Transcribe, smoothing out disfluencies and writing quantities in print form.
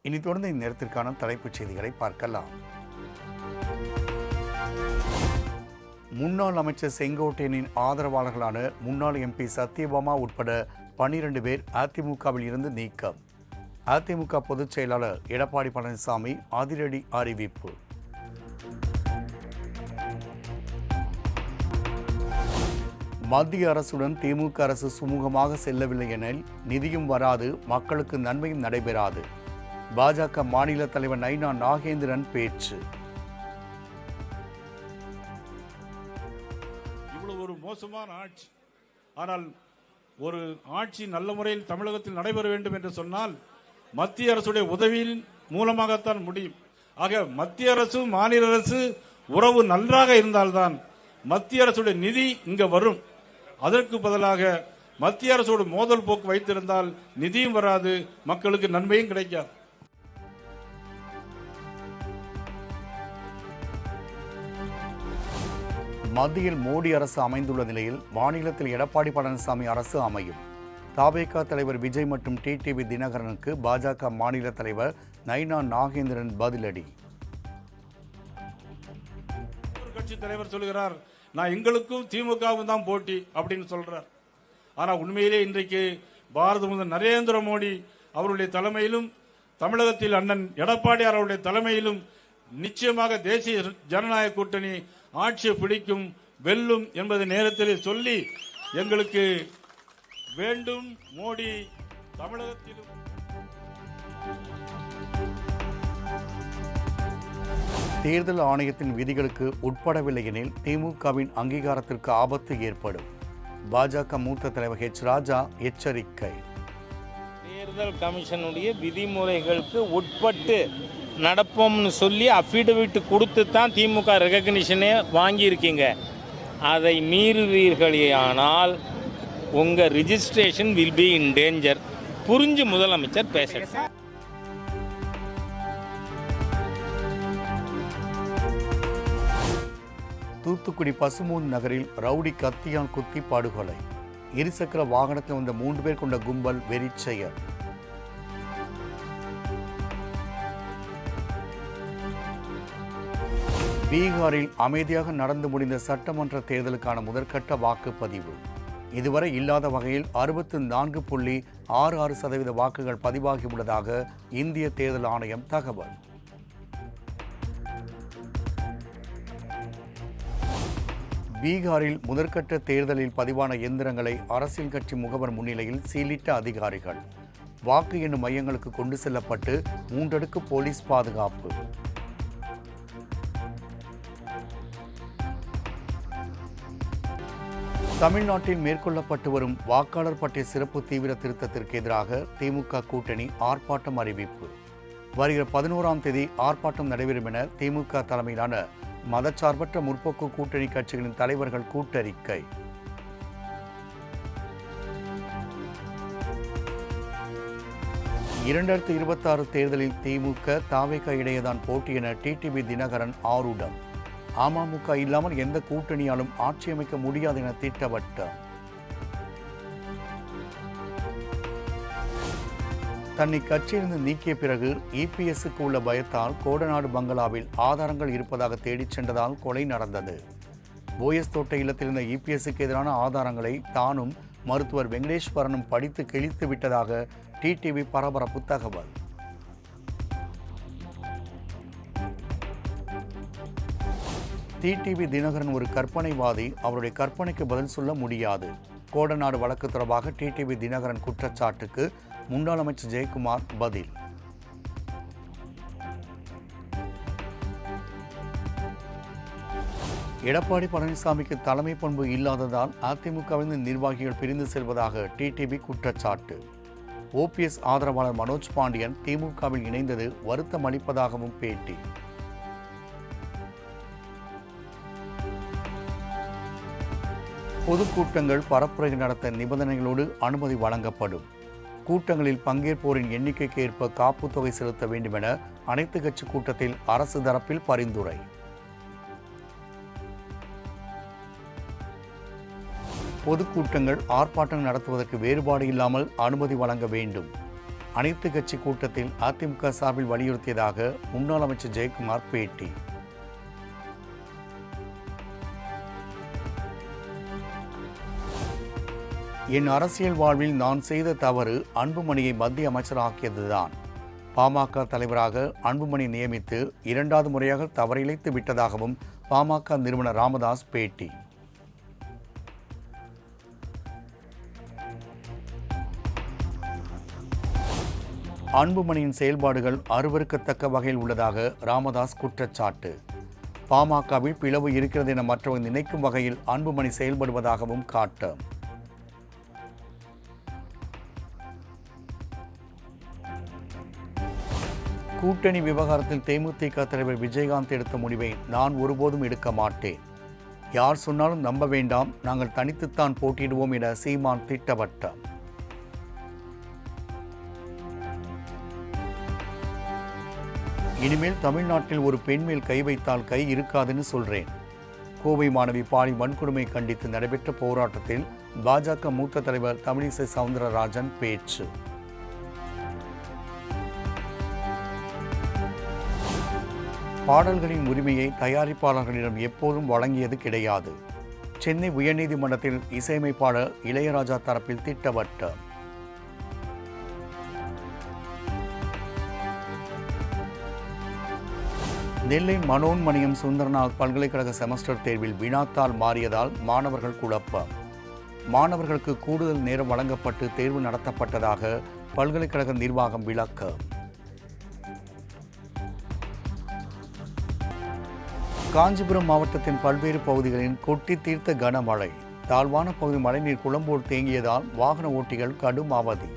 இனி தொடர்ந்து இந்நேரத்திற்கான தலைப்புச் செய்திகளை பார்க்கலாம். முன்னாள் அமைச்சர் செங்கோட்டையனின் ஆதரவாளர்களான முன்னாள் எம்பி சத்யபாமா உட்பட 12 பேர் அதிமுகவில் இருந்து நீக்கம். அதிமுக பொதுச் செயலாளர் எடப்பாடி பழனிசாமி அதிரடி அறிவிப்பு. மத்திய அரசுடன் திமுக அரசு சுமூகமாக செல்லவில்லை எனில் நிதியும் வராது, மக்களுக்கு நன்மையும் நடைபெறாது. பாஜக மாநில தலைவர் நைனா நாகேந்திரன் பேச்சு. இவ்வளவு ஒரு மோசமான ஆட்சி, ஆனால் ஒரு ஆட்சி நல்ல முறையில் தமிழகத்தில் நடைபெற வேண்டும் என்று சொன்னால் மத்திய அரசுடைய உதவியின் மூலமாகத்தான் முடியும். ஆக மத்திய அரசு மாநில அரசு உறவு நன்றாக இருந்தால்தான் மத்திய அரசுடைய நிதி இங்க வரும். அதற்கு பதிலாக மத்திய அரசோடு மோதல் போக்கு வைத்திருந்தால் நிதியும் வராது, மக்களுக்கு நன்மையும் கிடைக்காது. மத்தியில் மோடி அரசு அமைந்துள்ள நிலையில் மாநிலத்தில் எடப்பாடி பழனிசாமி அரசு அமையும். தவேக தலைவர் விஜய் மற்றும் டிடிவி தினகரனுக்கு பாஜக மாநில தலைவர் நைனா நாகேந்திரன் பதிலடி. கட்சி தலைவர் சொல்கிறார், நான் எங்களுக்கும் திமுகவும் தான் போட்டி அப்படின்னு சொல்றார். ஆனா உண்மையிலே இன்றைக்கு பாரத பிரதமர் நரேந்திர மோடி அவருடைய தலைமையிலும் தமிழகத்தில் அண்ணன் எடப்பாடி அவருடைய தலைமையிலும் நிச்சயமாக தேசிய ஜனநாயக கூட்டணி ஆட்சியை பிடிக்கும், வெல்லும் என்பதை நேரத்தில் சொல்லி எங்களுக்கு வேண்டும் மோடி தமிழகத்திலும். தேர்தல் ஆணையத்தின் விதிகளுக்கு உட்படவில்லை எனில் திமுகவின் அங்கீகாரத்திற்கு ஆபத்து ஏற்படும். பாஜக மூத்த தலைவர் ஹெச் ராஜா எச்சரிக்கை. தேர்தல் கமிஷனுடைய விதிமுறைகளுக்கு உட்பட்டு நடப்போம்னு சொல்லி அஃபிடவிட் கொடுத்து தான் திமுக ரெகக்னிஷனே வாங்கியிருக்கீங்க. அதை மீறுவீர்களேயானால் உங்கள் registration will be in danger. புரிஞ்சு முதலமைச்சர் பேசட்டும். தூத்துக்குடி பசுமூன் நகரில் ரவுடி கத்தியால் குத்தி படுகொலை. இருசக்கர வாகனத்தில் வந்த 3 பேர் கொண்ட கும்பல் வெறிச்செயல். பீகாரில் அமைதியாக நடந்து முடிந்த சட்டமன்ற தேர்தலுக்கான முதற்கட்ட வாக்குப்பதிவு. இதுவரை இல்லாத வகையில் 64.66% வாக்குகள் பதிவாகியுள்ளதாக இந்திய தேர்தல் ஆணையம் தகவல். பீகாரில் முதற்கட்ட தேர்தலில் பதிவான எந்திரங்களை அரசியல் கட்சி முகவர் முன்னிலையில் சீலிட்ட அதிகாரிகள். வாக்கு எண்ணும் மையங்களுக்கு கொண்டு செல்லப்பட்டு 3 அடுக்கு போலீஸ் பாதுகாப்பு. தமிழ்நாட்டில் மேற்கொள்ளப்பட்டு வரும் வாக்காளர் பட்டியல் சிறப்பு தீவிர திருத்தத்திற்கு எதிராக திமுக கூட்டணி ஆர்ப்பாட்டம் அறிவிப்பு. வருகிற 11ஆம் தேதி ஆர்ப்பாட்டம் நடைபெறும் என திமுக தலைமையிலான மதச்சார்பற்ற முற்போக்கு கூட்டணி கட்சிகளின் தலைவர்கள் கூட்டறிக்கை. இரண்டாயிரத்து 26 தேர்தலில் திமுக தவேக இடையேதான் போட்டி என டிடிவி தினகரன் ஆரூடம். அமமுக இல்லாமல் எந்த கூட்டணியாலும் ஆட்சி அமைக்க முடியாது என திட்டவட்டம். தன்னை கட்சியிலிருந்து நீக்கிய பிறகு இபிஎஸ்க்கு உள்ள பயத்தால் கோடநாடு பங்களாவில் ஆதாரங்கள் இருப்பதாக தேடிச் சென்றதால் கொலை நடந்தது. போயஸ் தோட்ட இல்லத்திலிருந்த இபிஎஸ்க்கு எதிரான ஆதாரங்களை தானும் மருத்துவர் வெங்கடேஸ்வரனும் படித்து கிழித்து விட்டதாக டிடிவி பரபரப்பு தகவல். டிடிவி தினகரன் ஒரு கற்பனைவாதி, அவருடைய கற்பனைக்கு பதில் சொல்ல முடியாது. கோடநாடு வழக்கு தொடர்பாக டிடிவி தினகரன் குற்றச்சாட்டுக்கு முன்னாள் அமைச்சர் ஜெயக்குமார் பதில். எடப்பாடி பழனிசாமிக்கு தலைமை பண்பு இல்லாததால் அதிமுகவின் நிர்வாகிகள் பிரிந்து செல்வதாக டிடிவி குற்றச்சாட்டு. ஓபிஎஸ் ஆதரவாளர் மனோஜ் பாண்டியன் திமுகவில் இணைந்தது வருத்தம் அளிப்பதாகவும் பேட்டி. பொதுக்கூட்டங்கள் பரப்புரை நடத்த நிபந்தனைகளோடு அனுமதி வழங்கப்படும். கூட்டங்களில் பங்கேற்போரின் எண்ணிக்கைக்கு ஏற்ப காப்பு தொகை செலுத்த வேண்டும் என அனைத்து கட்சி கூட்டத்தில் அரசு தரப்பில் பரிந்துரை. பொதுக்கூட்டங்கள் ஆர்ப்பாட்டம் நடத்துவதற்கு வேறுபாடு இல்லாமல் அனுமதி வழங்க வேண்டும். அனைத்து கட்சி கூட்டத்தில் அதிமுக சார்பில் வலியுறுத்தியதாக முன்னாள் அமைச்சர் ஜெயக்குமார் பேட்டி. என் அரசியல் வாழ்வில் நான் செய்த தவறு அன்புமணியை மத்திய அமைச்சராக்கியதுதான். பாமக தலைவராக அன்புமணி நியமித்து 2வது முறையாக தவறிழைத்து விட்டதாகவும் பாமக நிறுவனர் ராமதாஸ் பேட்டி. அன்புமணியின் செயல்பாடுகள் அருவருக்கத்தக்க வகையில் உள்ளதாக ராமதாஸ் குற்றச்சாட்டு. பாமகவில் பிளவு இருக்கிறது என மற்றவர்கள் நினைக்கும் வகையில் அன்புமணி செயல்படுவதாகவும் காட்டம். கூட்டணி விவகாரத்தில் தேமுதிக தலைவர் விஜயகாந்த் எடுத்த முடிவை நான் ஒருபோதும் எடுக்க மாட்டேன். யார் சொன்னாலும் நம்ப வேண்டாம், நாங்கள் தனித்துத்தான் போட்டியிடுவோம் என சீமான் திட்டவட்டம். இனிமேல் தமிழ்நாட்டில் ஒரு பெண் மேல் கை வைத்தால் கை இருக்காதுன்னு சொல்றேன். கோவை மாணவி பாலியல் வன்கொடுமை கண்டித்து நடைபெற்ற போராட்டத்தில் பாஜக மூத்த தலைவர் தமிழிசை சவுந்தரராஜன் பேச்சு. பாடல்களின் உரிமையை தயாரிப்பாளர்களிடம் எப்போதும் வழங்கியது கிடையாது. சென்னை உயர்நீதிமன்றத்தில் இசையமைப்பாளர் இளையராஜா தரப்பில் திட்டவட்டம். நெல்லை மனோன்மணியம் சுந்தரநாத் பல்கலைக்கழக செமஸ்டர் தேர்வில் வினாத்தாள் மாறியதால் மாணவர்கள் குழப்பம். மாணவர்களுக்கு கூடுதல் நேரம் வழங்கப்பட்டு தேர்வு நடத்தப்பட்டதாக பல்கலைக்கழக நிர்வாகம் விளக்கம். காஞ்சிபுரம் மாவட்டத்தின் பல்வேறு பகுதிகளில் கொட்டி தீர்த்த கனமழை. தாழ்வான பகுதி மழைநீர் குளம்போல் தேங்கியதால் வாகன ஓட்டிகள் கடும் அவதி.